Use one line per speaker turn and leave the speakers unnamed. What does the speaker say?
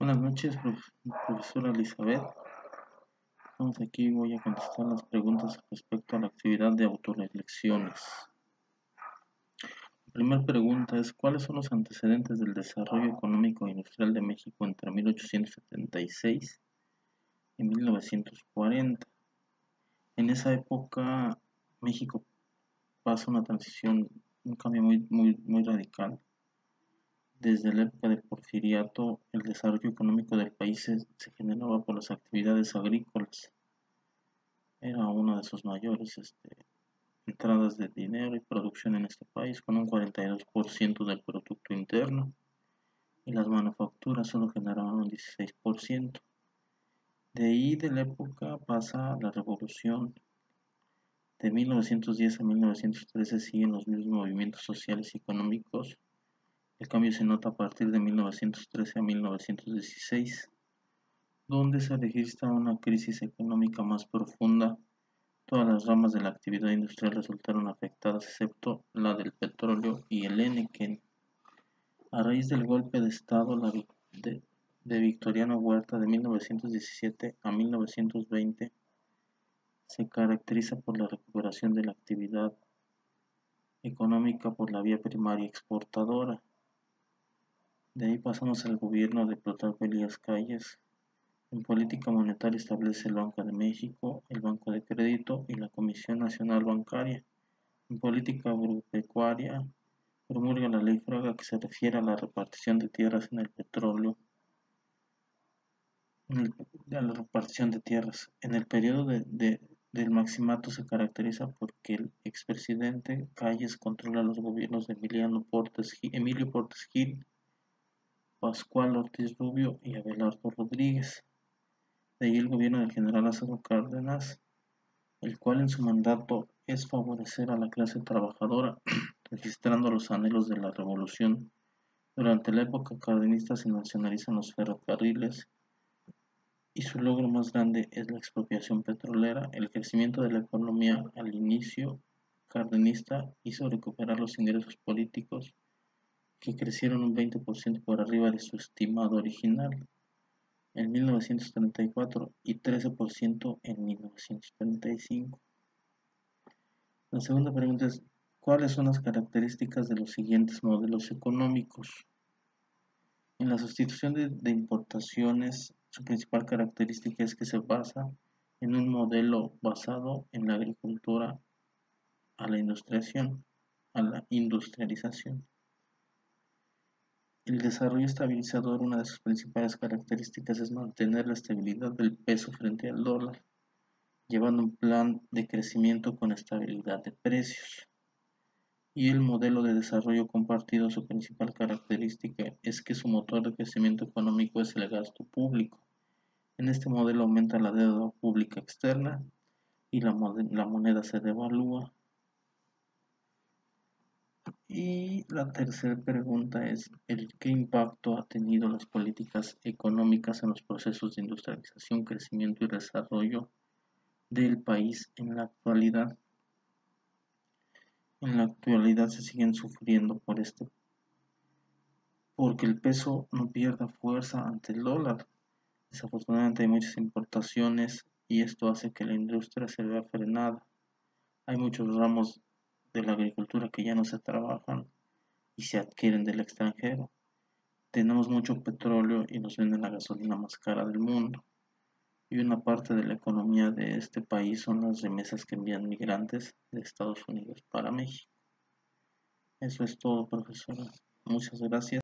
Buenas noches, profesora Elizabeth. Vamos aquí, voy a contestar las preguntas respecto a la actividad de autorreflexiones. La primera pregunta es, ¿cuáles son los antecedentes del desarrollo económico e industrial de México entre 1876 y 1940? En esa época, México pasa una transición, un cambio muy radical. Desde la época del Porfiriato, el desarrollo económico del país se generaba por las actividades agrícolas. Era una de sus mayores entradas de dinero y producción en este país, con un 42% del Producto Interno, y las manufacturas solo generaban un 16%. De ahí de la época pasa la revolución. De 1910 a 1913 siguen los mismos movimientos sociales y económicos. El cambio se nota a partir de 1913 a 1916, donde se registra una crisis económica más profunda. Todas las ramas de la actividad industrial resultaron afectadas excepto la del petróleo y el Enequén. A raíz del golpe de Estado de Victoriano Huerta de 1917 a 1920, se caracteriza por la recuperación de la actividad económica por la vía primaria exportadora. De ahí pasamos al gobierno de Plutarco Elías Calles. En política monetaria establece el Banco de México, el Banco de Crédito y la Comisión Nacional Bancaria. En política agropecuaria, promulga la Ley Fraga, que se refiere a la repartición de tierras en el petróleo, a la repartición de tierras. En el periodo del Maximato se caracteriza porque el expresidente Calles controla los gobiernos de Emilio Portes Gil, Pascual Ortiz Rubio y Abelardo Rodríguez. De ahí el gobierno del general Lázaro Cárdenas, el cual en su mandato es favorecer a la clase trabajadora, registrando los anhelos de la revolución. Durante la época cardenista se nacionalizan los ferrocarriles y su logro más grande es la expropiación petrolera. El crecimiento de la economía al inicio cardenista hizo recuperar los ingresos políticos, que crecieron un 20% por arriba de su estimado original en 1934 y 13% en 1935. La segunda pregunta es, ¿cuáles son las características de los siguientes modelos económicos? En la sustitución de importaciones, su principal característica es que se basa en un modelo basado en la agricultura a la industrialización. El desarrollo estabilizador, una de sus principales características es mantener la estabilidad del peso frente al dólar, llevando un plan de crecimiento con estabilidad de precios. Y el modelo de desarrollo compartido, su principal característica es que su motor de crecimiento económico es el gasto público. En este modelo aumenta la deuda pública externa y la moneda se devalúa. Y la tercera pregunta es, ¿qué impacto ha tenido las políticas económicas en los procesos de industrialización, crecimiento y desarrollo del país en la actualidad? En la actualidad se siguen sufriendo porque el peso no pierda fuerza ante el dólar. Desafortunadamente hay muchas importaciones y esto hace que la industria se vea frenada. Hay muchos ramos de la agricultura que ya no se trabajan y se adquieren del extranjero. Tenemos mucho petróleo y nos venden la gasolina más cara del mundo. Y una parte de la economía de este país son las remesas que envían migrantes de Estados Unidos para México. Eso es todo, profesora. Muchas gracias.